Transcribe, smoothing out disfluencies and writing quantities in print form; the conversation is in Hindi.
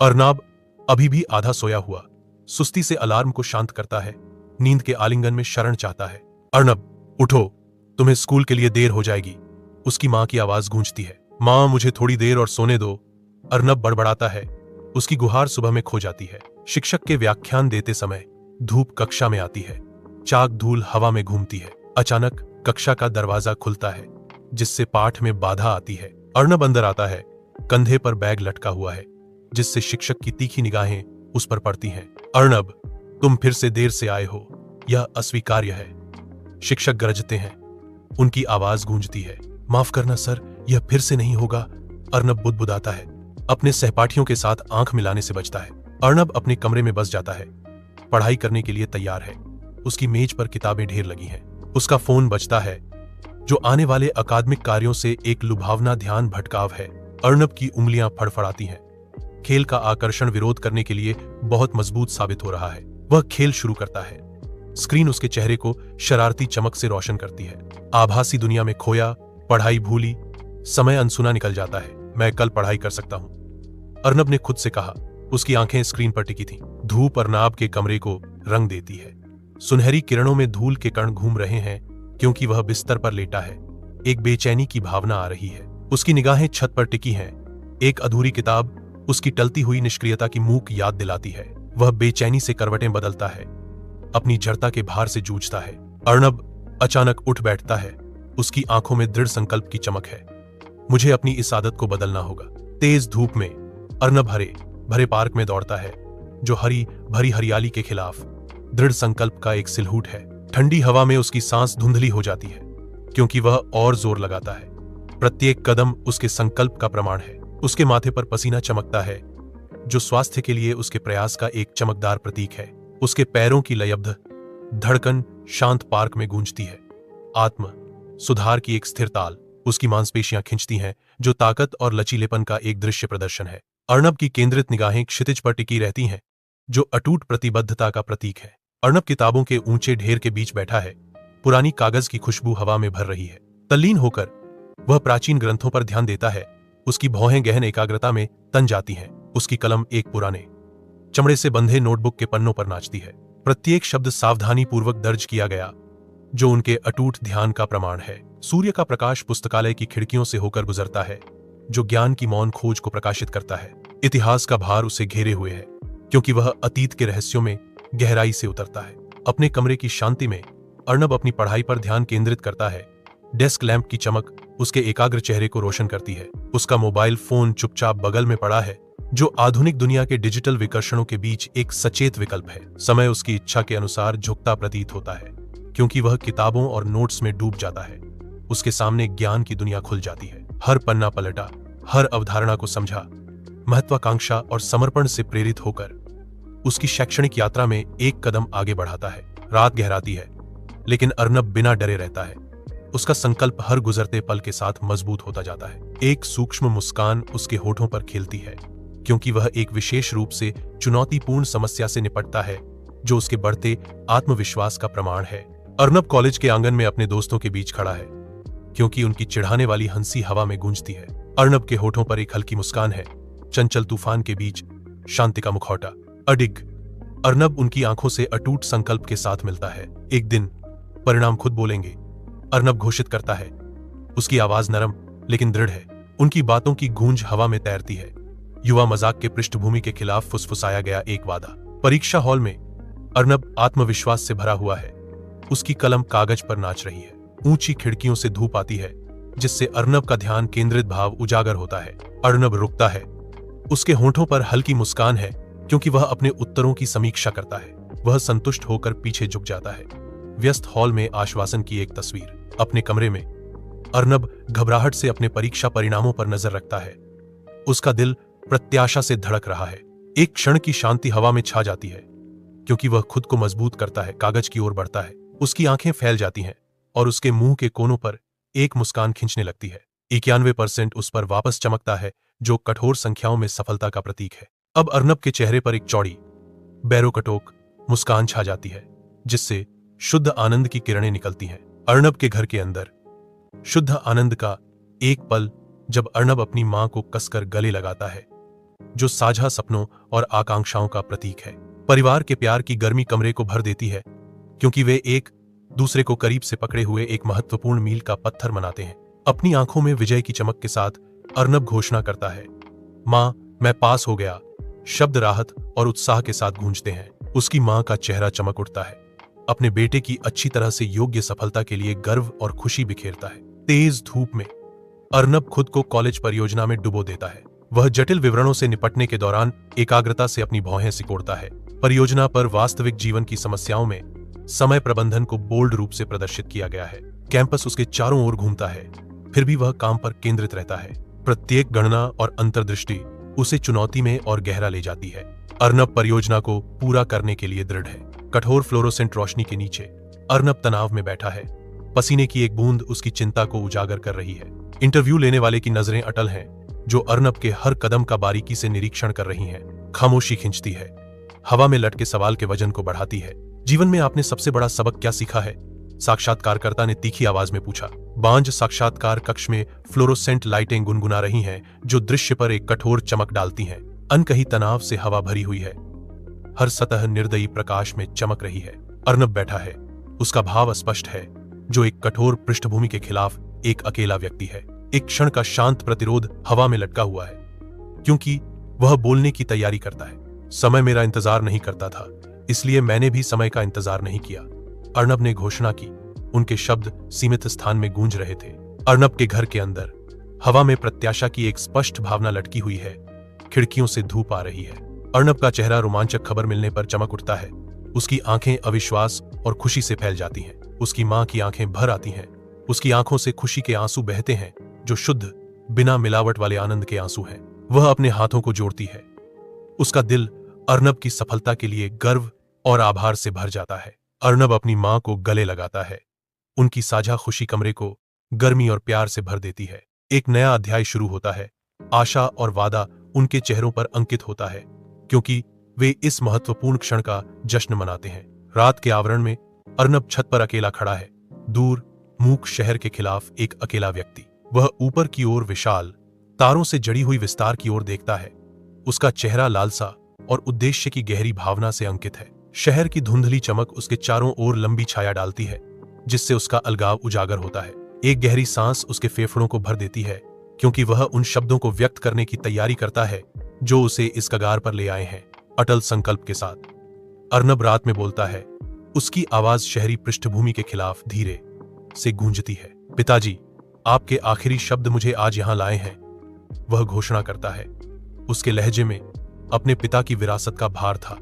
अर्नाब अभी भी आधा सोया हुआ सुस्ती से अलार्म को शांत करता है, नींद के आलिंगन में शरण चाहता है। अर्नब उठो, तुम्हें स्कूल के लिए देर हो जाएगी, उसकी मां की आवाज गूंजती है। मां, मुझे थोड़ी देर और सोने दो, अर्नब बड़बड़ाता है। उसकी गुहार सुबह में खो जाती है। शिक्षक के व्याख्यान देते समय धूप कक्षा में आती है, चाक धूल हवा में घूमती है। अचानक कक्षा का दरवाजा खुलता है, जिससे पाठ में बाधा आती है। अर्नब अंदर आता है, कंधे पर बैग लटका हुआ है, जिससे शिक्षक की तीखी निगाहें उस पर पड़ती हैं। अर्नब, तुम फिर से देर से आए हो, यह अस्वीकार्य है, शिक्षक गरजते हैं। उनकी आवाज गूंजती है। माफ करना सर, यह फिर से नहीं होगा, अर्नब बुदबुदाता है। अपने सहपाठियों के साथ आंख मिलाने से बचता है। अर्नब अपने कमरे में बस जाता है, पढ़ाई करने के लिए तैयार है। उसकी मेज पर किताबें ढेर लगी हैं। उसका फोन बजता है, जो आने वाले अकादमिक कार्यों से एक लुभावना ध्यान भटकाव है। अर्नब की उंगलियां फड़फड़ाती हैं। खेल का आकर्षण विरोध करने के लिए बहुत मजबूत साबित हो रहा है। वह खेल शुरू करता है। स्क्रीन उसके चेहरे को शरारती चमक से रोशन करती है। आभासी दुनिया में खोया, पढ़ाई भूली, समय अनसुना निकल जाता है। मैं कल पढ़ाई कर सकता हूं, अर्नब ने खुद से कहा। उसकी आंखें स्क्रीन पर टिकी थीं। धूप अर्नब के कमरे को रंग देती है। सुनहरी किरणों में धूल के कण घूम रहे हैं, क्योंकि वह बिस्तर पर लेटा है। एक बेचैनी की भावना आ रही है। उसकी निगाहें छत पर टिकी हैं। एक अधूरी किताब उसकी टलती हुई निष्क्रियता की मूक याद दिलाती है। वह बेचैनी से करवटें बदलता है, अपनी जड़ता के भार से जूझता है। अर्नब अचानक उठ बैठता है। उसकी आंखों में दृढ़ संकल्प की चमक है। मुझे अपनी इस आदत को बदलना होगा। तेज धूप में अर्नब हरे भरे पार्क में दौड़ता है, जो हरी भरी हरियाली के खिलाफ दृढ़ संकल्प का एक सिलहूट है। ठंडी हवा में उसकी सांस धुंधली हो जाती है, क्योंकि वह और जोर लगाता है। प्रत्येक कदम उसके संकल्प का प्रमाण है। उसके माथे पर पसीना चमकता है, जो स्वास्थ्य के लिए उसके प्रयास का एक चमकदार प्रतीक है। उसके पैरों की लयबद्ध धड़कन शांत पार्क में गूंजती है। आत्म सुधार की एक स्थिर ताल उसकी मांसपेशियां खींचती हैं, जो ताकत और लचीलेपन का एक दृश्य प्रदर्शन है। अर्नब की केंद्रित निगाहें क्षितिज पर टिकी रहती हैं, जो अटूट प्रतिबद्धता का प्रतीक है। अर्नब किताबों के ऊंचे ढेर के बीच बैठा है। पुरानी कागज की खुशबू हवा में भर रही है। तल्लीन होकर वह प्राचीन ग्रंथों पर ध्यान देता है। उसकी भौहें गहन एकाग्रता में तन जाती हैं। उसकी कलम एक पुराने चमड़े से बंधे नोटबुक के पन्नों पर नाचती है। प्रत्येक शब्द सावधानी पूर्वक दर्ज किया गया, जो उनके अटूट ध्यान का प्रमाण है। सूर्य का प्रकाश पुस्तकालय की खिड़कियों से होकर गुजरता है, जो ज्ञान की मौन खोज को प्रकाशित करता है। इतिहास का भार उसे घेरे हुए है, क्योंकि वह अतीत के रहस्यों में गहराई से उतरता है। अपने कमरे की शांति में अर्नब अपनी पढ़ाई पर ध्यान केंद्रित करता है। डेस्क लैंप की चमक उसके एकाग्र चेहरे को रोशन करती है। उसका मोबाइल फोन चुपचाप बगल में पड़ा है, जो आधुनिक दुनिया के डिजिटल विकर्षणों के बीच एक सचेत विकल्प है। समय उसकी इच्छा के अनुसार झुकता प्रतीत होता है, क्योंकि वह किताबों और नोट्स में डूब जाता है। उसके सामने ज्ञान की दुनिया खुल जाती है। हर पन्ना पलटा, हर अवधारणा को समझा। महत्वाकांक्षा और समर्पण से प्रेरित होकर उसकी शैक्षणिक यात्रा में एक कदम आगे बढ़ाता है। रात गहराती है, लेकिन अर्नब बिना डरे रहता है। उसका संकल्प हर गुजरते पल के साथ मजबूत होता जाता है। एक सूक्ष्म मुस्कान उसके होठों पर खिलती है, क्योंकि वह एक विशेष रूप से चुनौतीपूर्ण समस्या से निपटता है, जो उसके बढ़ते आत्मविश्वास का प्रमाण है। अर्नब कॉलेज के आंगन में अपने दोस्तों के बीच खड़ा है, क्योंकि उनकी चिढ़ाने वाली हंसी हवा में गूंजती है। अर्नब के होठों पर एक हल्की मुस्कान है, चंचल तूफान के बीच शांति का मुखौटा। अडिग अर्नब उनकी आंखों से अटूट संकल्प के साथ मिलता है। एक दिन परिणाम खुद बोलेंगे, अर्नब घोषित करता है। उसकी आवाज नरम लेकिन दृढ़ है। उनकी बातों की गूंज हवा में तैरती है। युवा मजाक के पृष्ठभूमि के खिलाफ फुसफुसाया गया एक वादा। परीक्षा हॉल में अर्नब आत्मविश्वास से भरा हुआ है। उसकी कलम कागज पर नाच रही है। ऊंची खिड़कियों से धूप आती है, जिससे अर्नब का ध्यान केंद्रित भाव उजागर होता है। अर्नब रुकता है। उसके होठों पर हल्की मुस्कान है, क्योंकि वह अपने उत्तरों की समीक्षा करता है। वह संतुष्ट होकर पीछे झुक जाता है। व्यस्त हॉल में आश्वासन की एक तस्वीर। अपने कमरे में अर्नब घबराहट से अपने परीक्षा परिणामों पर नजर रखता है। उसका दिल प्रत्याशा से धड़क रहा है। एक क्षण की शांति हवा में छा जाती है, क्योंकि वह खुद को मजबूत करता है। कागज की ओर बढ़ता है। उसकी आंखें फैल जाती हैं और उसके मुंह के कोनों पर एक मुस्कान खींचने लगती है। 91% उस पर वापस चमकता है, जो कठोर संख्याओं में सफलता का प्रतीक है। अब अर्नब के चेहरे पर एक चौड़ी बैरोकटोक मुस्कान छा जाती है, जिससे शुद्ध आनंद की किरणें निकलती हैं। अर्नब के घर के अंदर शुद्ध आनंद का एक पल, जब अर्नब अपनी मां को कसकर गले लगाता है। जो साझा सपनों और आकांक्षाओं का प्रतीक है। परिवार के प्यार की गर्मी कमरे को भर देती है, क्योंकि वे एक दूसरे को करीब से पकड़े हुए एक महत्वपूर्ण मील का पत्थर मनाते हैं। अपनी आंखों में विजय की चमक के साथ अर्नब घोषणा करता है, मां, मैं पास हो गया। शब्द राहत और उत्साह के साथ गूंजते हैं। उसकी मां का चेहरा चमक उठता है। अपने बेटे की अच्छी तरह से योग्य सफलता के लिए गर्व और खुशी बिखेरता है। तेज धूप में अर्नब खुद को कॉलेज परियोजना में डुबो देता है। वह जटिल विवरणों से निपटने के दौरान एकाग्रता से अपनी भौहें सिकोड़ता है। परियोजना पर वास्तविक जीवन की समस्याओं में समय प्रबंधन को बोल्ड रूप से प्रदर्शित किया गया है। कैंपस उसके चारों ओर घूमता है, फिर भी वह काम पर केंद्रित रहता है। प्रत्येक गणना और अंतर्दृष्टि उसे चुनौती में और गहरा ले जाती है। अर्नब परियोजना को पूरा करने के लिए दृढ़ है। कठोर फ्लोरोसेंट रोशनी के नीचे अर्नब तनाव में बैठा है। पसीने की एक बूंद उसकी चिंता को उजागर कर रही है। इंटरव्यू लेने वाले की नजरें अटल हैं, जो अर्नब के हर कदम का बारीकी से निरीक्षण कर रही हैं। खामोशी खिंचती है, हवा में लटके सवाल के वजन को बढ़ाती है। जीवन में आपने सबसे बड़ा सबक क्या सीखा है? साक्षात्कारकर्ता ने तीखी आवाज में पूछा। बांझ साक्षात्कार कक्ष में फ्लोरोसेंट लाइटें गुनगुना रही हैं, जो दृश्य पर एक कठोर चमक डालती हैं। अनकही तनाव से हवा भरी हुई है, हर सतह निर्दयी प्रकाश में चमक रही है। अर्नब बैठा है, उसका भाव स्पष्ट है, जो एक कठोर पृष्ठभूमि के खिलाफ एक अकेला व्यक्ति है। एक क्षण का शांत प्रतिरोध हवा में लटका हुआ है, क्योंकि वह बोलने की तैयारी करता है। समय मेरा इंतजार नहीं करता था, इसलिए मैंने भी समय का इंतजार नहीं किया। अर्नब ने घोषणा की। उनके शब्द सीमित स्थान में गूंज रहे थे। अर्नब के घर के अंदर हवा में प्रत्याशा की एक स्पष्ट भावना लटकी हुई है। खिड़कियों से धूप आ रही है। अर्नब का चेहरा रोमांचक खबर मिलने पर चमक उठता है। उसकी आंखें अविश्वास और खुशी से फैल जाती हैं। उसकी मां की आंखें भर आती हैं। उसकी आंखों से खुशी के आंसू बहते हैं, जो शुद्ध, बिना मिलावट वाले आनंद के आंसू हैं। वह अपने हाथों को जोड़ती है। उसका दिल अर्नब की सफलता के लिए गर्व और आभार से भर जाता है। अर्नब अपनी मां को गले लगाता है। उनकी साझा खुशी कमरे को गर्मी और प्यार से भर देती है। एक नया अध्याय शुरू होता है। आशा और वादा उनके चेहरों पर अंकित होता है, क्योंकि वे इस महत्वपूर्ण क्षण का जश्न मनाते हैं। रात के आवरण में अर्नब छत पर अकेला खड़ा है। दूर मूक शहर के खिलाफ एक अकेला व्यक्ति। वह ऊपर की ओर विशाल, तारों से जड़ी हुई विस्तार की ओर देखता है। उसका चेहरा लालसा और उद्देश्य की गहरी भावना से अंकित है। शहर की धुंधली चमक उसके चारों ओर लंबी छाया डालती है, जिससे उसका अलगाव उजागर होता है। एक गहरी सांस उसके फेफड़ों को भर देती है, क्योंकि वह उन शब्दों को व्यक्त करने की तैयारी करता है जो उसे इस कगार पर ले आए हैं। अटल संकल्प के साथ अर्नब रात में बोलता है। उसकी आवाज शहरी पृष्ठभूमि के खिलाफ धीरे से गूंजती है। पिताजी, आपके आखिरी शब्द मुझे आज यहां लाए हैं, वह घोषणा करता है। उसके लहजे में अपने पिता की विरासत का भार था।